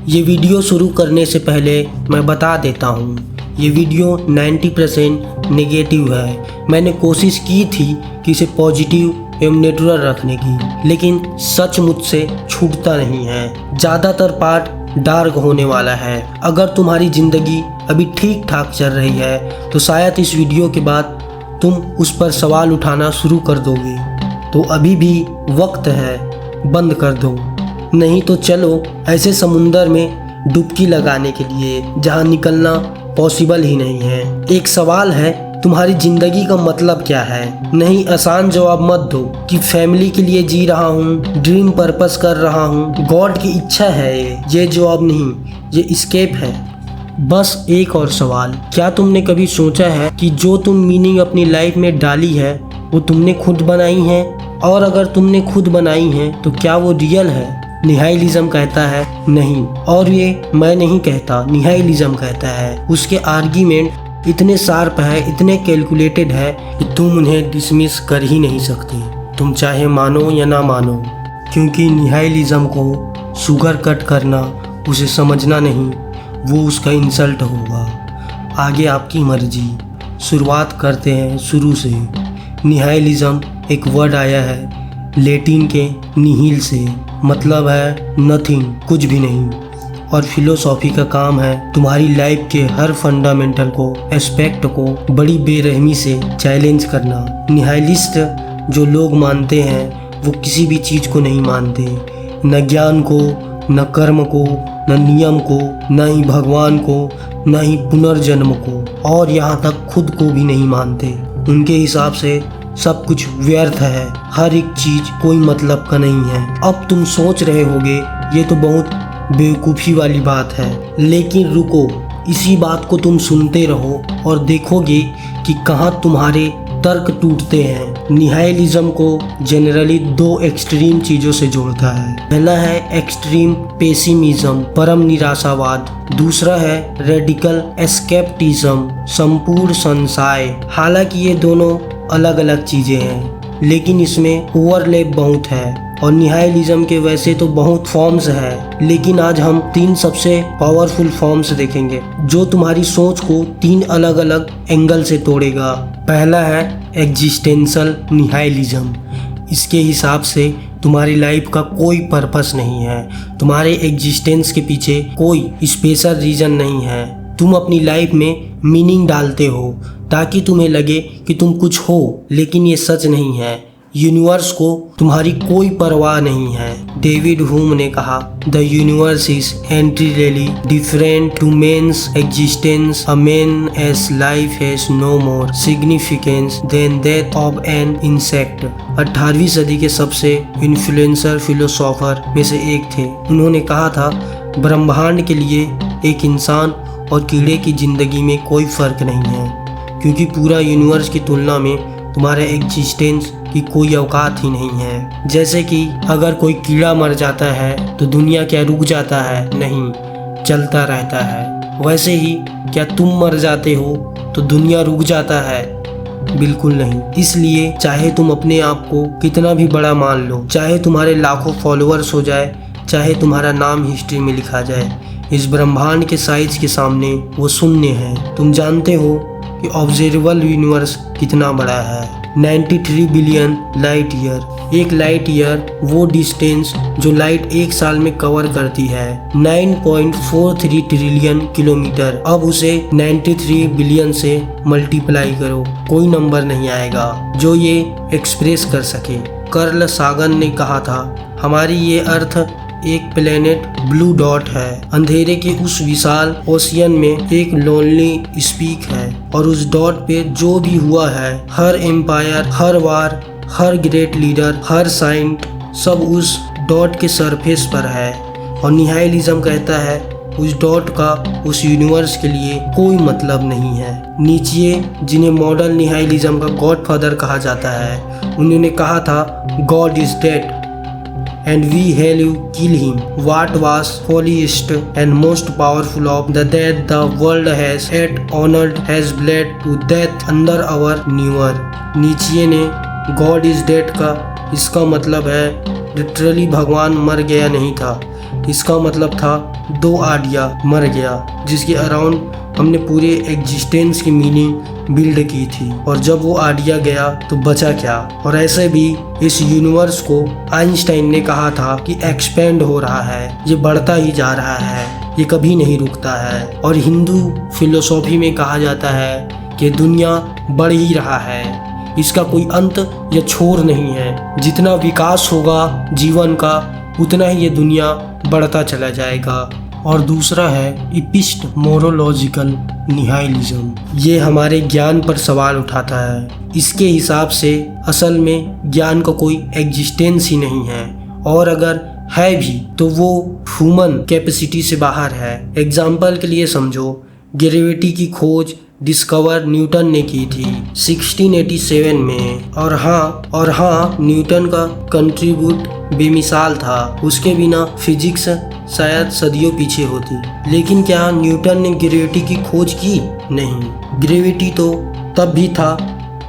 ये वीडियो शुरू करने से पहले मैं बता देता हूँ, ये वीडियो 90% नेगेटिव है। मैंने कोशिश की थी कि इसे पॉजिटिव एवं न्यूट्रल रखने की, लेकिन सच मुझसे छूटता नहीं है। ज़्यादातर पार्ट डार्क होने वाला है। अगर तुम्हारी ज़िंदगी अभी ठीक ठाक चल रही है तो शायद इस वीडियो के बाद तुम उस पर सवाल उठाना शुरू कर दोगे। तो अभी भी वक्त है, बंद कर दो। नहीं तो चलो ऐसे समुंदर में डुबकी लगाने के लिए जहाँ निकलना पॉसिबल ही नहीं है। एक सवाल है, तुम्हारी ज़िंदगी का मतलब क्या है? नहीं, आसान जवाब मत दो कि फैमिली के लिए जी रहा हूँ, ड्रीम पर्पस कर रहा हूँ, गॉड की इच्छा है। ये जवाब नहीं, ये एस्केप है। बस एक और सवाल, क्या तुमने कभी सोचा है कि जो तुम मीनिंग अपनी लाइफ में डाली है वो तुमने खुद बनाई है? और अगर तुमने खुद बनाई है तो क्या वो रियल है? निहाइलिज्म कहता है नहीं, और ये मैं नहीं कहता, निहाइलिज्म कहता है। उसके आर्गुमेंट इतने शार्प है, इतने कैलकुलेटेड है कि तुम उन्हें डिसमिस कर ही नहीं सकते, तुम चाहे मानो या ना मानो। क्योंकि निहाइलिज्म को शुगर कट करना, उसे समझना नहीं, वो उसका इंसल्ट होगा। आगे आपकी मर्जी। शुरुआत करते हैं शुरू से। निहाइलिज्म एक वर्ड आया है लैटिन के निहिल से, मतलब है नथिंग, कुछ भी नहीं। और फिलोसॉफी का काम है तुम्हारी लाइफ के हर फंडामेंटल को, एस्पेक्ट को बड़ी बेरहमी से चैलेंज करना। निहाइलिस्ट जो लोग मानते हैं वो किसी भी चीज़ को नहीं मानते, न ज्ञान को, न कर्म को, न नियम को, न ही भगवान को, न ही पुनर्जन्म को, और यहाँ तक खुद को भी नहीं मानते। उनके हिसाब से सब कुछ व्यर्थ है, हर एक चीज कोई मतलब का नहीं है। अब तुम सोच रहे होगे ये तो बहुत बेवकूफ़ी वाली बात है, लेकिन रुको, इसी बात को तुम सुनते रहो और देखोगे कि कहाँ तुम्हारे तर्क टूटते हैं। निहाइलिज्म को जनरली दो एक्सट्रीम चीज़ों से जोड़ता है। पहला है एक्सट्रीम पेसिमिज्म, परम निराशावाद। दूसरा है रेडिकल एस्केप्टिज्म, संपूर्ण संशय। हालांकि ये दोनों अलग अलग चीज़ें हैं, लेकिन इसमें ओवरलैप बहुत है। और निहाइलिज्म के वैसे तो बहुत फॉर्म्स हैं, लेकिन आज हम 3 सबसे पावरफुल फॉर्म्स देखेंगे जो तुम्हारी सोच को 3 अलग अलग एंगल से तोड़ेगा। पहला है एग्जिस्टेंशियल निहाइलिज्म। इसके हिसाब से तुम्हारी लाइफ का कोई पर्पस नहीं है, तुम्हारे एग्जिस्टेंस के पीछे कोई स्पेशल रीज़न नहीं है। तुम अपनी लाइफ में मीनिंग डालते हो ताकि तुम्हें लगे कि तुम कुछ हो, लेकिन ये सच नहीं है। यूनिवर्स को तुम्हारी कोई परवाह नहीं है। डेविड ह्यूम ने कहा, the universe is entirely different to man's existence. A man as life has no more significance than that of an insect. 18वीं सदी के सबसे इन्फ्लुएंसर फिलोसोफर में से एक थे। उन्होंने कहा था, ब्रह्मांड के लिए एक इंसान और कीड़े की जिंदगी में कोई फर्क नहीं है, क्योंकि पूरा यूनिवर्स की तुलना में तुम्हारे एग्जिस्टेंस की कोई औकात ही नहीं है। जैसे कि अगर कोई कीड़ा मर जाता है तो दुनिया क्या रुक जाता है? नहीं, चलता रहता है। वैसे ही क्या तुम मर जाते हो तो दुनिया रुक जाता है? बिल्कुल नहीं। इसलिए चाहे तुम अपने आप को कितना भी बड़ा मान लो, चाहे तुम्हारे लाखों फॉलोअर्स हो जाए, चाहे तुम्हारा नाम हिस्ट्री में लिखा जाए, इस ब्रह्मांड के साइज के सामने वो शून्य है। तुम जानते हो कि ऑब्जर्वेबल यूनिवर्स कितना बड़ा है? 93 बिलियन लाइट ईयर। एक लाइट ईयर वो डिस्टेंस जो लाइट एक साल में कवर करती है। 9.43 ट्रिलियन किलोमीटर। अब उसे 93 बिलियन से मल्टीप्लाई करो, कोई नंबर नहीं आएगा जो ये एक्सप्रेस कर सके। कार्ल सागन ने कहा था, हमारी ये अर्थ एक प्लेनेट ब्लू डॉट है। अंधेरे के उस विशाल ओशियन में एक लोनली स्पीक है, और उस डॉट पे जो भी हुआ है, हर एम्पायर, हर वार, हर ग्रेट लीडर, हर साइंट, सब उस डॉट के सरफेस पर है। और निहाइलिज्म कहता है उस डॉट का उस यूनिवर्स के लिए कोई मतलब नहीं है। नीचे, जिन्हें मॉडर्न निहाइलिज्म का गॉडफादर कहा जाता है, उन्होंने कहा था, God is dead and we hell you kill him. What was holiest and most powerful of the that the world has yet honored has bled to death under our newer. नीचे ने God is dead का इसका मतलब है literally भगवान मर गया नहीं था, इसका मतलब था 2 आडिया मर गया, जिसके अराउंड हमने पूरे एग्जिस्टेंस की मीनिंग बिल्ड की थी, और जब वो आइडिया गया तो बचा क्या। और ऐसे भी इस यूनिवर्स को आइंस्टाइन ने कहा था कि एक्सपेंड हो रहा है, ये बढ़ता ही जा रहा है, ये कभी नहीं रुकता है। और हिंदू फिलोसॉफी में कहा जाता है कि दुनिया बढ़ ही रहा है, इसका कोई अंत या छोर नहीं है। जितना विकास होगा जीवन का उतना ही ये दुनिया बढ़ता चला जाएगा। और दूसरा है इपिस्टेमोलॉजिकल निहाइलिज्म। ये हमारे ज्ञान पर सवाल उठाता है। इसके हिसाब से असल में ज्ञान का कोई एग्जिस्टेंस ही नहीं है, और अगर है भी तो वो ह्यूमन कैपेसिटी से बाहर है। एग्जाम्पल के लिए समझो, ग्रेविटी की खोज डिस्कवर न्यूटन ने की थी 1687 में, और हाँ न्यूटन का कंट्रीब्यूट बेमिसाल था। उसके बिना फिजिक्स शायद सदियों पीछे होती। लेकिन क्या न्यूटन ने ग्रेविटी की खोज की? नहीं। ग्रेविटी तो तब भी था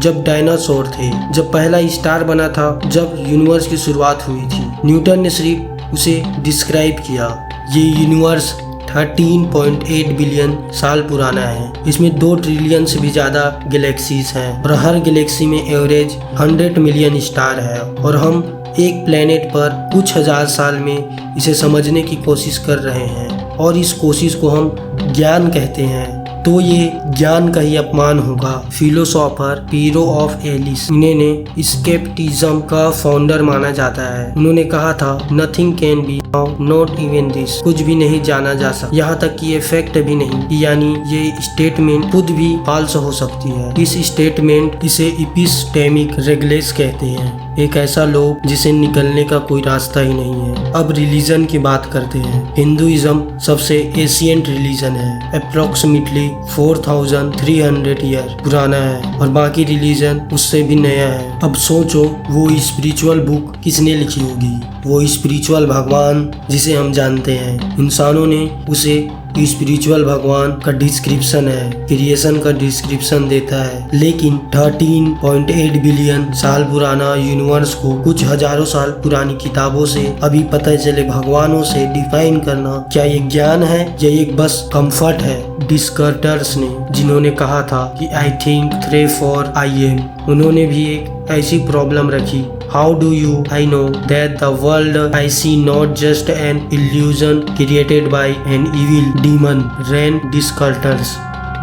जब डायनासोर थे, जब पहला स्टार बना था, जब यूनिवर्स की शुरुआत हुई थी। न्यूटन ने सिर्फ उसे डिस्क्राइब किया। ये यूनिवर्स 13.8 बिलियन साल पुराना है। इसमें 2 ट्रिलियन से भी ज़्यादा गैलेक्सीज हैं, और हर गैलेक्सी में एवरेज 100 मिलियन स्टार है, और हम एक प्लेनेट पर कुछ हजार साल में इसे समझने की कोशिश कर रहे हैं, और इस कोशिश को हम ज्ञान कहते हैं। तो ये ज्ञान का ही अपमान होगा। फिलोसोफर पीरो ऑफ एलिस, इन्हें स्केप्टिज्म का फाउंडर माना जाता है। उन्होंने कहा था nothing can be not even this, कुछ भी नहीं जाना जा सकता, यहाँ तक कि ये फैक्ट भी नहीं, यानी ये स्टेटमेंट खुद भी फॉल्स हो सकती है। इस स्टेटमेंट इसे इपिस्टेमिक रेगलेस कहते हैं, एक ऐसा लोभ जिसे निकलने का कोई रास्ता ही नहीं है। अब रिलीजन की बात करते हैं। हिंदुइज्म सबसे एशियंट रिलीजन है, अप्रोक्सीमेटली 4300 ईयर पुराना है, और बाकी रिलीजन उससे भी नया है। अब सोचो वो स्पिरिचुअल बुक किसने लिखी होगी? वो स्पिरिचुअल भगवान जिसे हम जानते हैं, इंसानों ने उसे स्पिरिचुअल भगवान का डिस्क्रिप्शन है, क्रिएशन का डिस्क्रिप्शन देता है। लेकिन 13.8 बिलियन साल पुराना यूनिवर्स को कुछ हजारों साल पुरानी किताबों से अभी पता चले भगवानों से डिफाइन करना, क्या ये ज्ञान है या ये बस कंफर्ट है? डिस्कर्टर्स ने, जिन्होंने कहा था कि I think therefore I am, उन्होंने भी एक ऐसी प्रॉब्लम रखी। How do you I know that the world I see not just an illusion created by an evil demon? Ran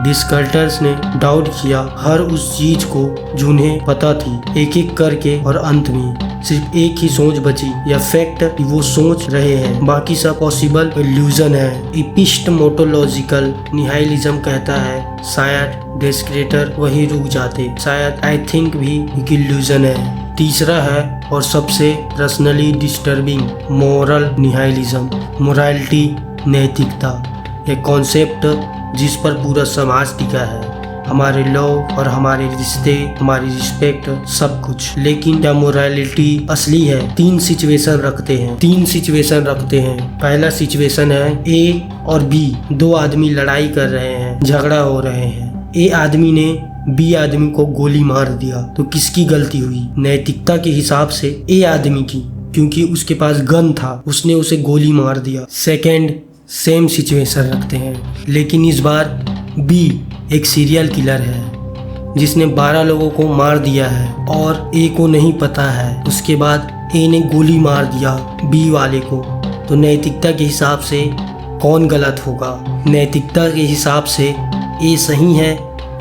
डिस्कल्टर्स ने डाउट किया हर उस चीज को जिन्हें पता थी, एक एक करके, और अंत में सिर्फ एक ही सोच बची, या फैक्ट कि वो सोच रहे हैं, बाकी सब पॉसिबल इल्यूजन है। इपिस्टेमोलॉजिकल निहाइलिज्म कहता है शायद डेस्क्रेटर वही रुक जाते, शायद आई थिंक भी एक इल्यूजन है। तीसरा है और सबसे पर्सनली डिस्टर्बिंग मोरल निहाइलिज्म, मोरालिटी नैतिकता, एक कॉन्सेप्ट जिस पर पूरा समाज टिका है, हमारे लोग और हमारे रिश्ते, हमारी रिस्पेक्ट, सब कुछ। लेकिन क्या मोरालिटी असली है? 3 सिचुएशन रखते हैं। पहला सिचुएशन है ए और बी, 2 आदमी लड़ाई कर रहे हैं, झगड़ा हो रहे हैं। ए आदमी ने बी आदमी को गोली मार दिया, तो किसकी गलती हुई? नैतिकता के हिसाब से ए आदमी की, क्योंकि उसके पास गन था, उसने उसे गोली मार दिया। सेकंड सेम सिचुएशन रखते हैं, लेकिन इस बार बी एक सीरियल किलर है जिसने 12 लोगों को मार दिया है और ए को नहीं पता है। उसके बाद ए ने गोली मार दिया बी वाले को, तो नैतिकता के हिसाब से कौन गलत होगा? नैतिकता के हिसाब से ए सही है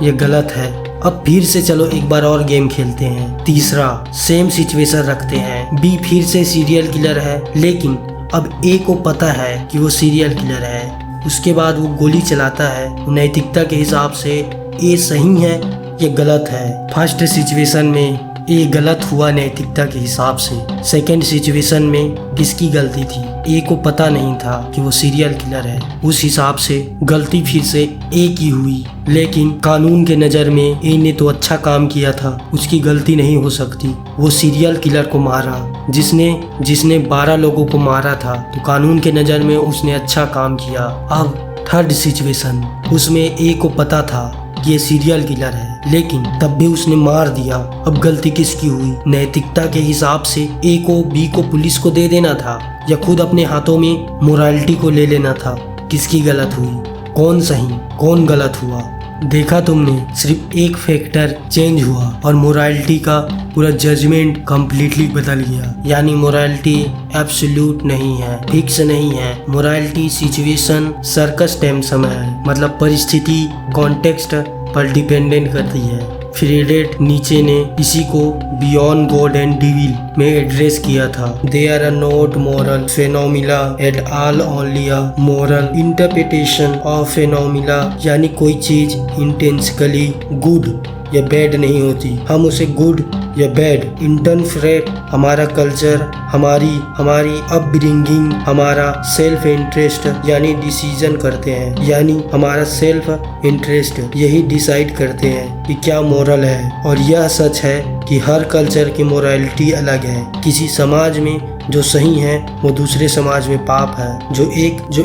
या गलत है? अब फिर से चलो एक बार और गेम खेलते हैं। तीसरा सेम सिचुएशन रखते हैं, बी फिर से सीरियल किलर है, लेकिन अब ए को पता है कि वो सीरियल किलर है। उसके बाद वो गोली चलाता है। नैतिकता के हिसाब से ए सही है या गलत है? फर्स्ट सिचुएशन में ए गलत हुआ नैतिकता के हिसाब से। सेकंड सिचुएशन में किसकी गलती थी? ए को पता नहीं था कि वो सीरियल किलर है, उस हिसाब से गलती फिर से ए की हुई। लेकिन कानून के नज़र में ए ने तो अच्छा काम किया था, उसकी गलती नहीं हो सकती। वो सीरियल किलर को मारा, जिसने 12 लोगों को मारा था, तो कानून के नज़र में उसने अच्छा काम किया। अब थर्ड सिचुएशन, उसमें ए को पता था कि ये सीरियल किलर है, लेकिन तब भी उसने मार दिया। अब गलती किसकी हुई? नैतिकता के हिसाब से ए को बी को पुलिस को दे देना था या खुद अपने हाथों में मोरालिटी को ले लेना था? किसकी गलत हुई? कौन सही कौन गलत हुआ? देखा तुमने, सिर्फ एक फैक्टर चेंज हुआ और मोरालिटी का पूरा जजमेंट कंप्लीटली बदल गया। यानी मोरालिटी एब्सोल्यूट नहीं है, फिक्स नहीं है। मोरालिटी सिचुएशन सर्कमस्टेंस में है, मतलब परिस्थिति कॉन्टेक्स्ट पर डिपेंडेंट करती है। फ्रीडेट नीचे ने इसी को बियॉन्ड गॉड एंड डिविल में एड्रेस किया था। There are not moral phenomena at all, only a moral interpretation of phenomena. यानी कोई चीज इंटेंशनली गुड या बैड नहीं होती, हम उसे गुड या बैड इंटरप्रेट हमारा कल्चर, हमारी अपब्रिंगिंग, हमारा सेल्फ इंटरेस्ट यानी डिसीजन करते हैं। यानी हमारा सेल्फ इंटरेस्ट यही डिसाइड करते हैं कि क्या मोरल है। और यह सच है कि हर कल्चर की मोरालिटी अलग है। किसी समाज में जो सही है वो दूसरे समाज में पाप है। जो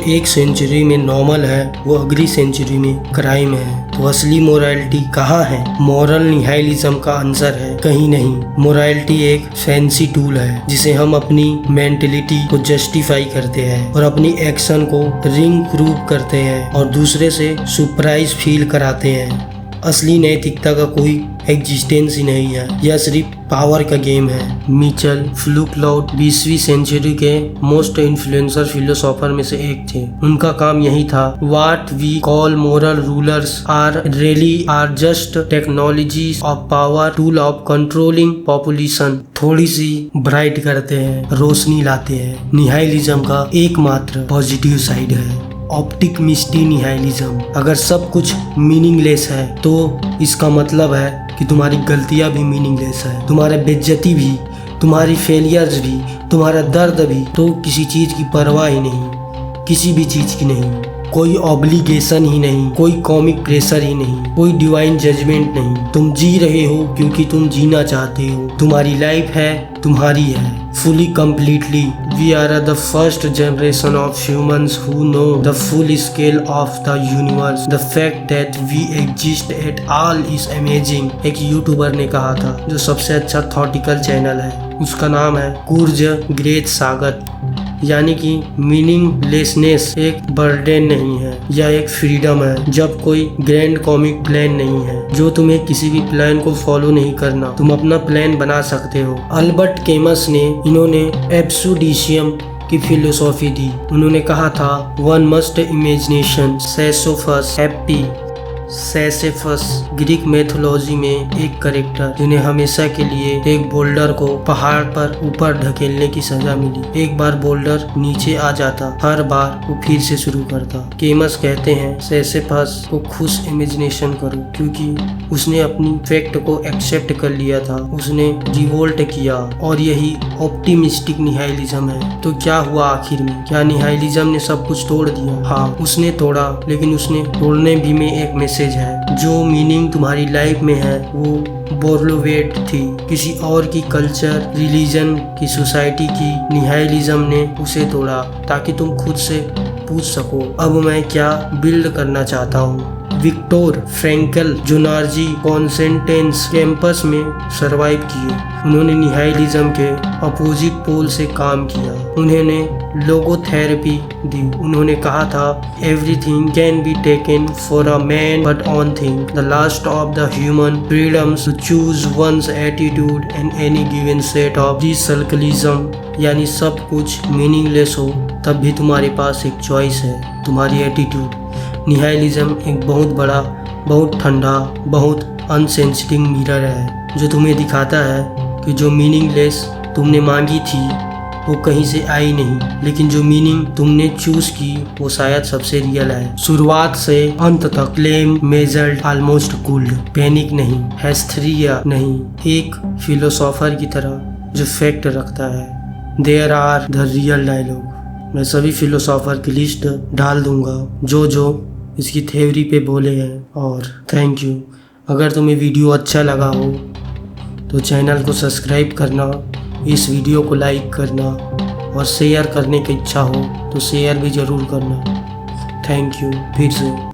एक सेंचुरी में नॉर्मल है वो अगली सेंचुरी में क्राइम है। तो असली मोरालिटी कहाँ है? मॉरल निहाइलिज्म का आंसर है कहीं नहीं। मोरालिटी एक फैंसी टूल है जिसे हम अपनी मेंटलिटी को जस्टिफाई करते हैं और अपनी एक्शन को रिंग प्रूव करते हैं और दूसरे से सरप्राइज फील कराते हैं। असली नैतिकता का कोई एग्जिस्टेंस ही नहीं है, यह सिर्फ पावर का गेम है। मिचेल फ्लूकलॉट 20वीं सेंचुरी के मोस्ट इन्फ्लुएंसर फिलोसोफर में से एक थे। उनका काम यही था, what we call moral rulers are really are just technologies of power, tool of controlling population. थोड़ी सी ब्राइट करते हैं, रोशनी लाते हैं। निहाइलिज्म का एकमात्र पॉजिटिव साइड है ऑप्टिमिस्टिक निहाइलिज्म। अगर सब कुछ मीनिंगलेस है तो इसका मतलब है कि तुम्हारी गलतियां भी मीनिंगलेस है, तुम्हारा बेइज्जती भी, तुम्हारी फेलियर्स भी, तुम्हारा दर्द भी। तो किसी चीज की परवाह ही नहीं, किसी भी चीज की नहीं, कोई ऑब्लिगेशन ही नहीं, कोई कॉमिक प्रेशर ही नहीं, कोई डिवाइन जजमेंट नहीं। तुम जी रहे हो क्योंकि तुम जीना चाहते हो। तुम्हारी लाइफ है, तुम्हारी है, fully completely. We are the first generation of humans who know the full scale of the universe. The fact that we exist at all is amazing. एक यूट्यूबर ने कहा था जो सबसे अच्छा थॉटिकल चैनल है, उसका नाम है कुर्ज ग्रेट सागर। यानी कि मीनिंगलेसनेस एक बर्डन नहीं है, यह एक फ्रीडम है। जब कोई ग्रैंड कॉमिक प्लान नहीं है जो तुम्हें किसी भी प्लान को फॉलो नहीं करना, तुम अपना प्लान बना सकते हो। अल्बर्ट कैमस ने इन्होंने एब्सुडिशियम की फिलोसॉफी दी। उन्होंने कहा था, one must imagination Sisyphus happy. Sisyphus Greek mythology में एक कैरेक्टर जिन्हें हमेशा के लिए एक बोल्डर को पहाड़ पर ऊपर ढकेलने की सजा मिली। एक बार बोल्डर नीचे आ जाता, हर बार वो फिर से शुरू करता। केमस कहते हैं, सैसेफस को खुश इमेजिनेशन करो क्योंकि उसने अपनी फैक्ट को एक्सेप्ट कर लिया था, उसने रिवोल्ट किया। और यही ऑप्टिमिस्टिक निहाइलिज्म है। तो क्या हुआ आखिर में? क्या निहाइलिज्म ने सब कुछ तोड़ दिया? हाँ, उसने तोड़ा, लेकिन उसने तोड़ने भी में एक मैसेज है। जो मीनिंग तुम्हारी लाइफ में है वो बोरलोवेट थी, किसी और की कल्चर, रिलीजन की, सोसाइटी की। निहाइलिज्म ने उसे तोड़ा ताकि तुम खुद से पूछ सको, अब मैं क्या बिल्ड करना चाहता हूँ। विक्टोर फ्रैंकल जो नाजी कॉन्सेंटेंस कैंपस में सरवाइव किए, उन्होंने निहाइलिज्म के अपोजिट पोल से काम किया। उन्होंने लोगोथेरेपी दी। उन्होंने कहा था, everything can be taken for a man but one thing the last of the human freedoms to choose one's attitude and any given set of डिसल्कलिज्म। यानी सब कुछ मीनिंगलेस हो तब भी तुम्हारे पास एक चॉइस है, तुम्हारी एटीट्यूड। निहाइलिज्म एक बहुत बड़ा, बहुत ठंडा, बहुत अनसेंसिटिव मिरर है जो तुम्हें दिखाता है कि जो मीनिंगलेस तुमने मांगी थी वो कहीं से आई नहीं, लेकिन जो मीनिंग तुमने चूज की वो शायद सबसे रियल है। शुरुआत से अंत तक claim measured almost cooled, panic नहीं, हेस्टेरिया नहीं, एक फिलोसोफर की तरह जो फैक्ट रखता है। There are the real dialogue. मैं सभी फिलोसोफर की लिस्ट डाल दूंगा जो इसकी थ्योरी पे बोले हैं। और थैंक यू। अगर तुम्हें वीडियो अच्छा लगा हो तो चैनल को सब्सक्राइब करना, इस वीडियो को लाइक करना और शेयर करने की इच्छा हो तो शेयर भी ज़रूर करना। थैंक यू फिर से।